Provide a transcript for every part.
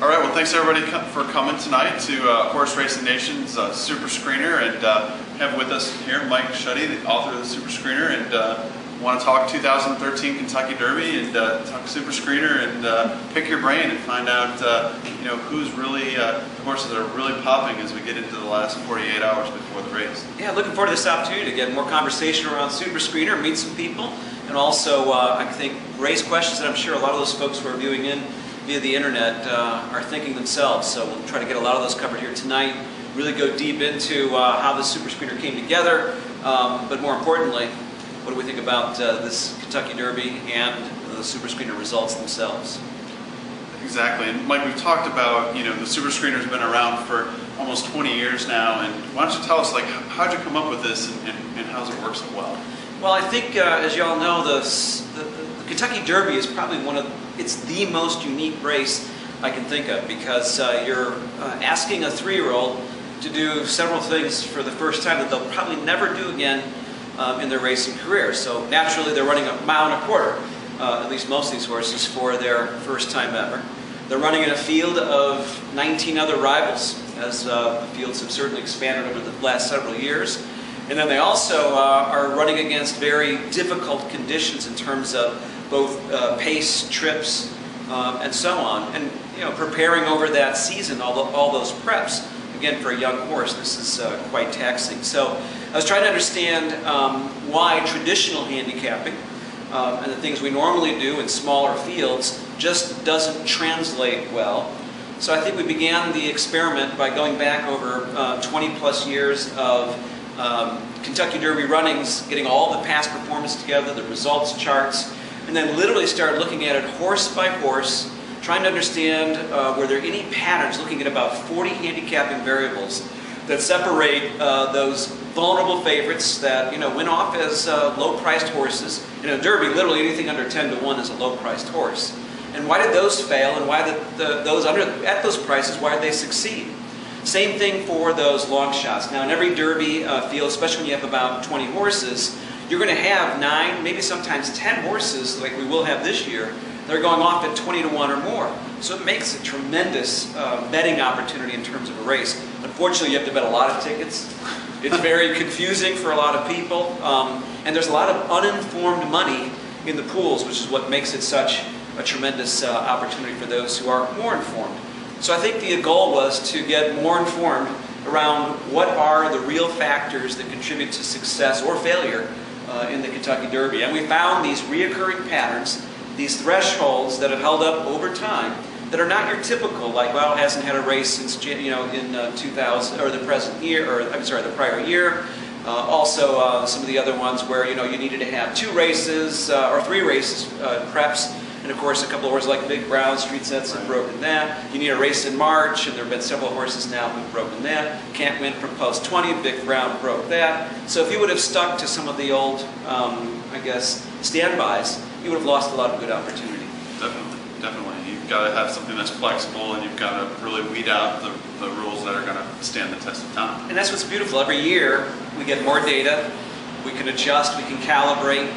All right, well, thanks everybody for coming tonight to Horse Racing Nation's Super Screener, and have with us here Mike Shuddy, the author of the Super Screener, and want to talk 2013 Kentucky Derby and talk Super Screener and pick your brain and find out who's really the horses that are really popping as we get into the last 48 hours before the race. Yeah, looking forward to this opportunity to get more conversation around Super Screener, meet some people, and also I think raise questions that I'm sure a lot of those folks who are viewing in via the internet are thinking themselves. So we'll try to get a lot of those covered here tonight, really go deep into how the Super Screener came together, but more importantly, what do we think about this Kentucky Derby and the Super Screener results themselves? Exactly, and Mike, we've talked about, the Super Screener's been around for almost 20 years now, and why don't you tell us, how'd you come up with this and how's it work so well? Well, I think, as you all know, the Kentucky Derby is probably it's the most unique race I can think of, because you're asking a 3-year-old to do several things for the first time that they'll probably never do again in their racing career. So naturally they're running a mile and a quarter, at least most of these horses, for their first time ever. They're running in a field of 19 other rivals, as the fields have certainly expanded over the last several years. And then they also are running against very difficult conditions in terms of both pace, trips, and so on. And preparing over that season, all those preps, again, for a young horse, this is quite taxing. So I was trying to understand why traditional handicapping and the things we normally do in smaller fields just doesn't translate well. So I think we began the experiment by going back over 20 plus years of Kentucky Derby runnings, getting all the past performance together, the results charts, and then literally started looking at it horse by horse, trying to understand were there any patterns, looking at about 40 handicapping variables that separate those vulnerable favorites that went off as low-priced horses. In a Derby, literally anything under 10 to 1 is a low-priced horse. And why did those fail, and why did those at those prices, why did they succeed? Same thing for those long shots. Now in every Derby field, especially when you have about 20 horses, you're going to have 9, maybe sometimes 10 horses, like we will have this year, that are going off at 20 to 1 or more. So it makes a tremendous betting opportunity in terms of a race. Unfortunately, you have to bet a lot of tickets. It's very confusing for a lot of people. And there's a lot of uninformed money in the pools, which is what makes it such a tremendous opportunity for those who are more informed. So I think the goal was to get more informed around what are the real factors that contribute to success or failure in the Kentucky Derby. And we found these reoccurring patterns, these thresholds that have held up over time that are not your typical, like, well, it hasn't had a race since in 2000 or the present year, or I'm sorry, the prior year. Also, some of the other ones where you needed to have 2 races or 3 races preps. And of course, a couple of horses like Big Brown, Street Sets have broken that. You need a race in March, and there have been several horses now who've broken that. Can't Win from Post 20, Big Brown broke that. So if you would have stuck to some of the old, I guess, standbys, you would have lost a lot of good opportunity. Definitely. You've got to have something that's flexible, and you've got to really weed out the rules that are going to stand the test of time. And that's what's beautiful. Every year, we get more data. We can adjust, we can calibrate.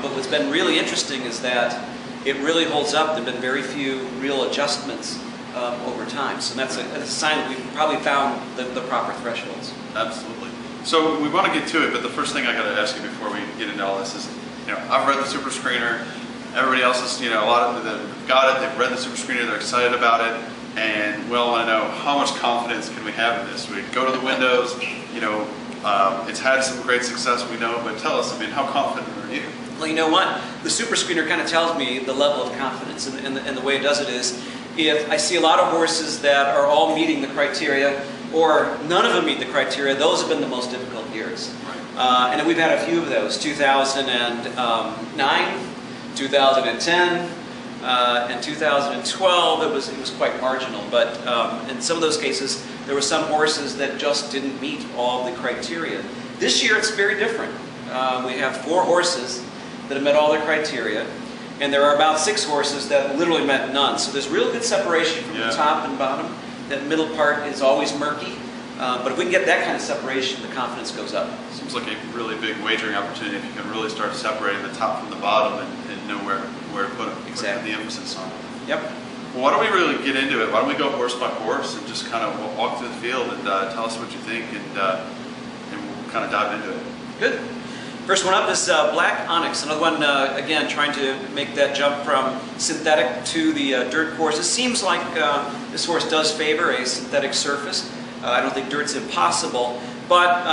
But what's been really interesting is that it really holds up. There have been very few real adjustments over time. So that's a sign that we've probably found the proper thresholds. Absolutely. So we want to get to it, but the first thing I got to ask you before we get into all this is, I've read the Super Screener. Everybody else is, a lot of them have got it. They've read the Super Screener. They're excited about it, and we all want to know how much confidence can we have in this. We go to the windows. It's had some great success, we know, but tell us, how confident are you? Well, you know what? The Super Screener kind of tells me the level of confidence, and the way it does it is, if I see a lot of horses that are all meeting the criteria, or none of them meet the criteria, those have been the most difficult years. Right. And we've had a few of those, 2009, 2010, and 2012, it was quite marginal, but in some of those cases, there were some horses that just didn't meet all the criteria. This year, it's very different. We have 4 horses that have met all their criteria, and there are about 6 horses that literally met none. So there's real good separation from the top and bottom. That middle part is always murky, but if we can get that kind of separation, the confidence goes up. Seems like a really big wagering opportunity if you can really start separating the top from the bottom and know where to put them. Exactly. Put the emphasis on. Yep. Well, why don't we really get into it? Why don't we go horse by horse and just kind of walk through the field and tell us what you think, and we'll kind of dive into it. Good. First one up is Black Onyx, another one, again, trying to make that jump from synthetic to the dirt course. It seems like this horse does favor a synthetic surface. I don't think dirt's impossible, but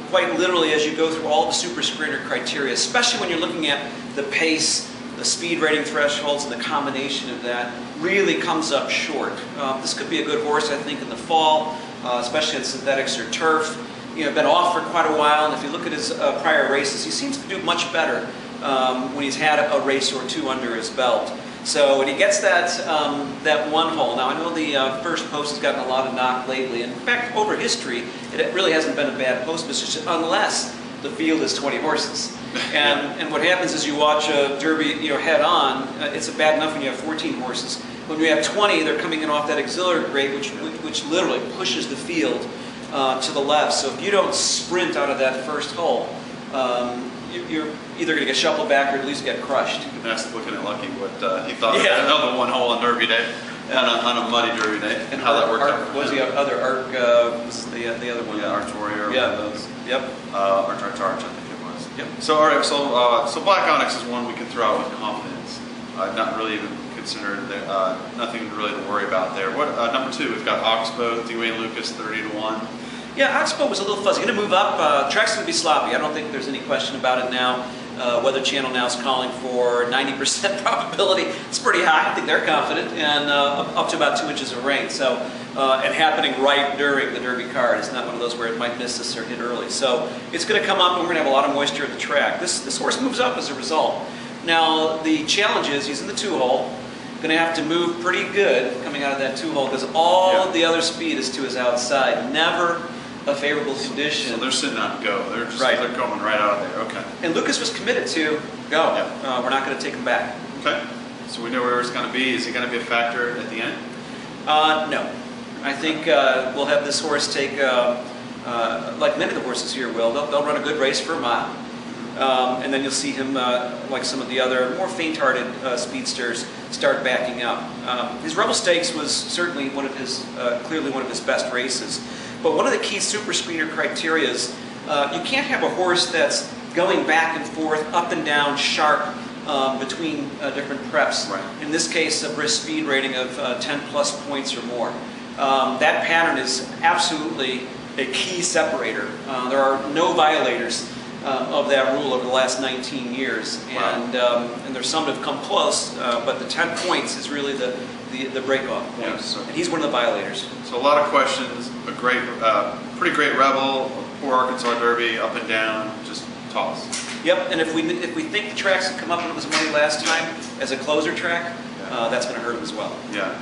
quite literally, as you go through all the super screener criteria, especially when you're looking at the pace, the speed rating thresholds, and the combination of that, really comes up short. This could be a good horse, I think, in the fall, especially in synthetics or turf. Been off for quite a while, and if you look at his prior races, he seems to do much better when he's had a race or two under his belt. So when he gets that one hole, now I know the first post has gotten a lot of knock lately. In fact, over history, it really hasn't been a bad post position unless the field is 20 horses. And what happens is you watch a Derby head on, it's bad enough when you have 14 horses. When you have 20, they're coming in off that auxiliary grade, which literally pushes the field to the left. So if you don't sprint out of that first hole, you're either going to get shuffled back or at least get crushed. That's looking at Lucky what he thought of the one hole on Derby Day, on a muddy Derby Day, and how that worked out. What was the other Arc? Was the other one? Yeah, Arch Warrior. Yeah. One of those. Yep. Arch, I think it was. Yep. So all right, so Black Onyx is one we can throw out with confidence. Not really even considered nothing really to worry about there. What number 2? We've got Oxbow, Dwayne Lucas, 30-1. Yeah, Oxbow was a little fuzzy. Going to move up. Track's going to be sloppy. I don't think there's any question about it now. Weather Channel now is calling for 90% probability. It's pretty high. I think they're confident, and up to about 2 inches of rain. So, and happening right during the Derby card. It's not one of those where it might miss us or hit early. So it's going to come up, and we're going to have a lot of moisture at the track. This horse moves up as a result. Now the challenge is he's in the 2-hole. Going to have to move pretty good coming out of that 2-hole because all of the other speed is to his outside. Never a favorable condition. So they're sitting on go. They're just they're coming right out of there. Okay. And Lucas was committed to go. Yeah. We're not going to take him back. Okay. So we know where it's going to be. Is he going to be a factor at the end? No. I think we'll have this horse take, like many of the horses here will, they'll run a good race for a mile. And then you'll see him, like some of the other more faint-hearted speedsters, start backing up. His Rebel Stakes was certainly one of his, clearly one of his best races. But one of the key super screener criteria is you can't have a horse that's going back and forth, up and down, sharp between different preps. Right. In this case, a brisk speed rating of 10 plus points or more. That pattern is absolutely a key separator. There are no violators of that rule over the last 19 years, and there's some that have come close, but the 10 points is really the breakoff point. Yeah, so, and he's one of the violators. So a lot of questions. A great, pretty great Rebel, poor Arkansas Derby, up and down, just toss. Yep, and if we think the tracks that come up with his money last time as a closer track, that's going to hurt him as well. Yeah,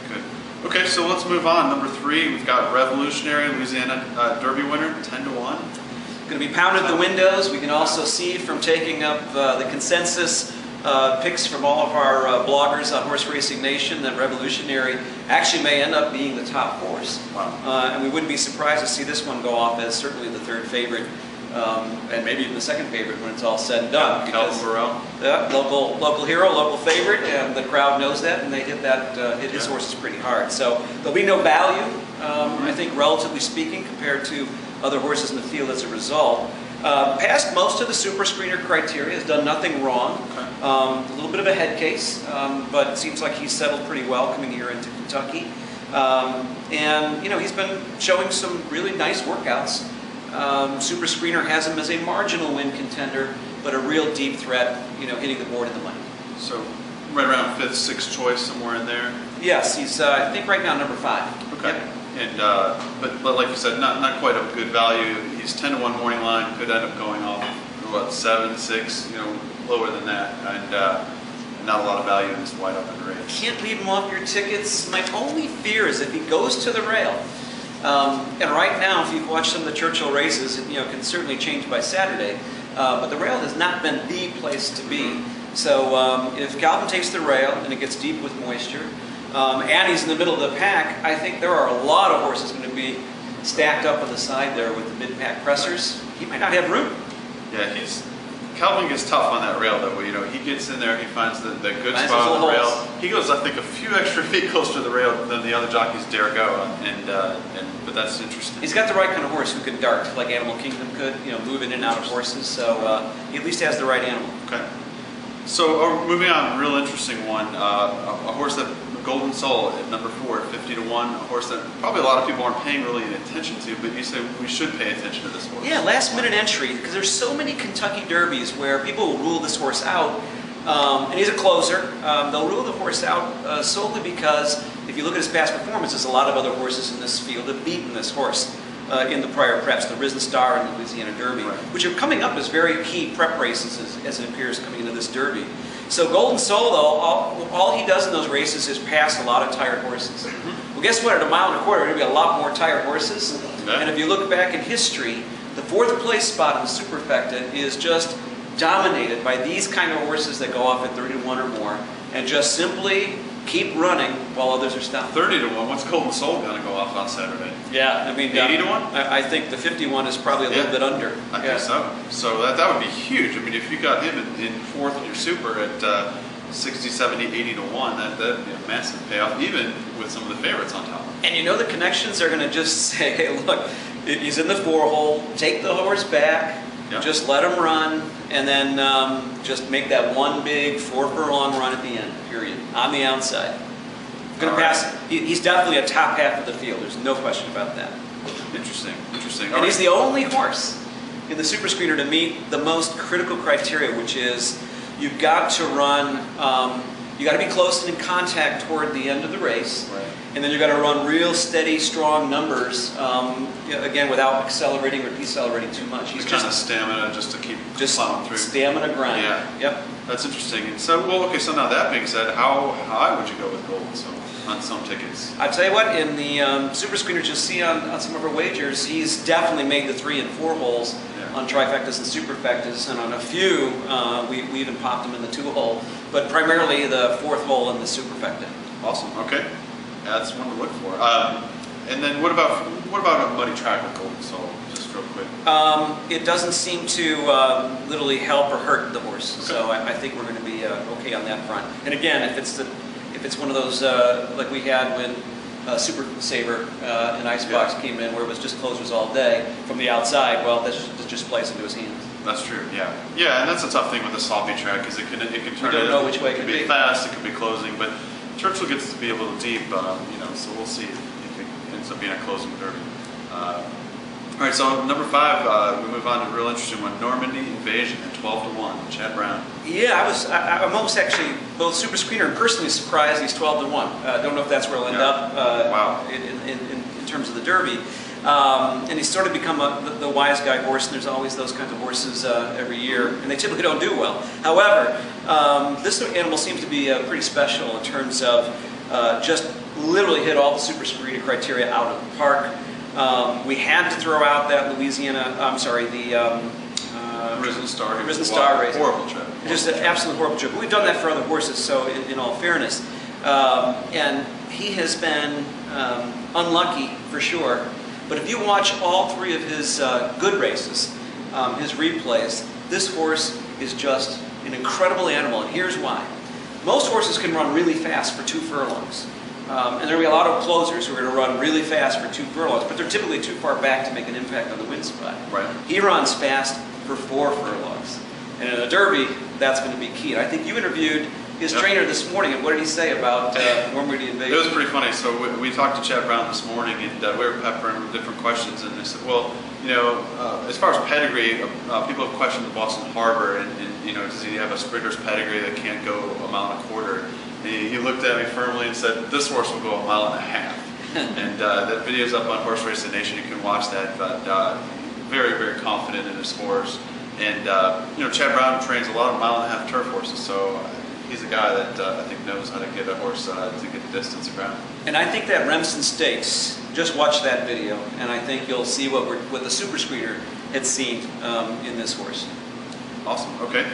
good. Okay, so let's move on. Number 3, we've got Revolutionary Louisiana Derby winner, 10-1. Going to be pounded the windows. We can also see from taking up the consensus picks from all of our bloggers on Horse Racing Nation that Revolutionary actually may end up being the top horse. Wow. And we wouldn't be surprised to see this one go off as certainly the 3rd favorite, and maybe even the 2nd favorite when it's all said and done. Calvin Burrell. Yeah, local hero, local favorite, and the crowd knows that, and they hit his horses pretty hard. So there'll be no value, I think, relatively speaking, compared to other horses in the field as a result. Passed most of the super screener criteria, has done nothing wrong. Okay. A little bit of a head case, but it seems like he's settled pretty well coming here into Kentucky. And he's been showing some really nice workouts. Super screener has him as a marginal win contender, but a real deep threat, hitting the board in the money. So right around 5th, 6th choice, somewhere in there? Yes, he's I think right now number 5. Okay. Yep. And but like you said, not quite a good value. He's 10-1 morning line, could end up going off what 7, 6, lower than that, and not a lot of value in this wide open race. Can't leave him off your tickets. My only fear is if he goes to the rail. And right now, if you've watched some of the Churchill races, it can certainly change by Saturday. But the rail has not been the place to be. So if Calvin takes the rail and it gets deep with moisture, and he's in the middle of the pack, I think there are a lot of horses going to be stacked up on the side there with the mid-pack pressers. He might not have room. Yeah, Calvin gets tough on that rail though. You know, he gets in there, he finds the good Finds spot his on the little rail. holes. He goes, I think, a few extra feet closer to the rail than the other jockeys dare go, but that's interesting. He's got the right kind of horse who can dart, like Animal Kingdom could, you know, move in and out of horses. So he at least has the right animal. Okay. So moving on, real interesting one, a horse that Golden Soul at number 4 at 50 to 1, a horse that probably a lot of people aren't paying really any attention to, but you say we should pay attention to this horse. Yeah, last minute entry, because there's so many Kentucky Derbies where people will rule this horse out, and he's a closer. They'll rule the horse out solely because if you look at his past performances, a lot of other horses in this field have beaten this horse in the prior preps, the Risen Star and the Louisiana Derby, right, which are coming up as very key prep races as it appears coming into this Derby. So Golden Soul, though, all he does in those races is pass a lot of tired horses. Well, guess what? At a mile and a quarter, there are going to be a lot more tired horses. Yeah. And if you look back in history, the 4th place spot in the Superfecta is just dominated by these kind of horses that go off at 30 to 1 or more and just simply keep running while others are stopped. 30 to 1, what's Golden Soul going to go off on Saturday? Yeah, I mean, 80 to 1? I think the 51 is probably a little bit under. I think so. So that would be huge. I mean, if you got him in 4th in your super at 60, 70, 80 to 1, that'd be a massive payoff, even with some of the favorites on top. And you know the connections are going to just say, hey, look, he's in the 4-hole, take the horse back, just let him run, and then just make that one big 4-furlong run at the end, period, on the outside. Going to pass. He's definitely a top half of the field. There's no question about that. Interesting, interesting. And he's the only horse in the Super Screener to meet the most critical criteria, which is you've got to run, you got to be close and in contact toward the end of the race, right, and then you've got to run real steady, strong numbers, again, without accelerating or decelerating too much. He's kind of stamina just to keep plowing through. Stamina grind. Yeah. Yep. That's interesting. And so, well, okay, so now that being said, how high would you go with Golden Soul on some tickets? I'll tell you what, in the Super Screeners you'll see on some of our wagers, he's definitely made the 3 and 4 holes on trifectas and superfectas, and on a few, we even popped him in the 2-hole, but primarily the 4th hole in the superfecta. Awesome, okay. That's one to look for. And then what about a muddy track with Golden Soul, just real quick? It doesn't seem to literally help or hurt the horse, okay, so I think we're going to be okay on that front. And again, if it's one of those like we had when Super Saver and Icebox came in, where it was just closers all day from the outside, well, that just plays into his hands. That's true. Yeah, and that's a tough thing with a sloppy track, is it can turn. You don't know which way it could could be be. fast, it could be closing, but Churchill gets to be a little deep, so we'll see if it ends up being a closing derby. All right, so number 5, we move on to a real interesting one, Normandy Invasion at 12 to 1, Chad Brown. Yeah, I'm almost actually both Super Screener and personally surprised he's 12 to 1. Don't know if that's where he'll end up. Wow. In terms of the Derby. And he's sort of become the wise guy horse, and there's always those kinds of horses every year, and they typically don't do well. However, this animal seems to be pretty special in terms of just literally hit all the Super Screener criteria out of the park. We had to throw out that Risen Star. Risen Star race. Horrible trip. Just an absolute horrible trip. But we've done that for other horses, so in all fairness. And he has been unlucky for sure. But if you watch all 3 of his good races, his replays, this horse is just an incredible animal, and here's why. Most horses can run really fast for 2 furlongs. And there will be a lot of closers who are going to run really fast for 2 furlongs, but they're typically too far back to make an impact on the win spot. Right. He runs fast for 4 furlongs. And in a Derby, that's going to be key. And I think you interviewed his trainer this morning, and what did he say about Normandy Invasion? It was pretty funny. So we talked to Chad Brown this morning, and we were peppering him with different questions, and they said, well, as far as pedigree, people have questioned the Boston Harbor, and does he have a sprinter's pedigree that can't go a mile and a quarter? He looked at me firmly and said, this horse will go a mile and a half. And that video's up on Horse Racing Nation. You can watch that. But very, very confident in his horse. And Chad Brown trains a lot of mile and a half turf horses, so he's a guy that I think knows how to get a horse to get the distance around. And I think that Remsen Stakes, just watch that video, and I think you'll see what the Super Screener had seen in this horse. Awesome. Okay.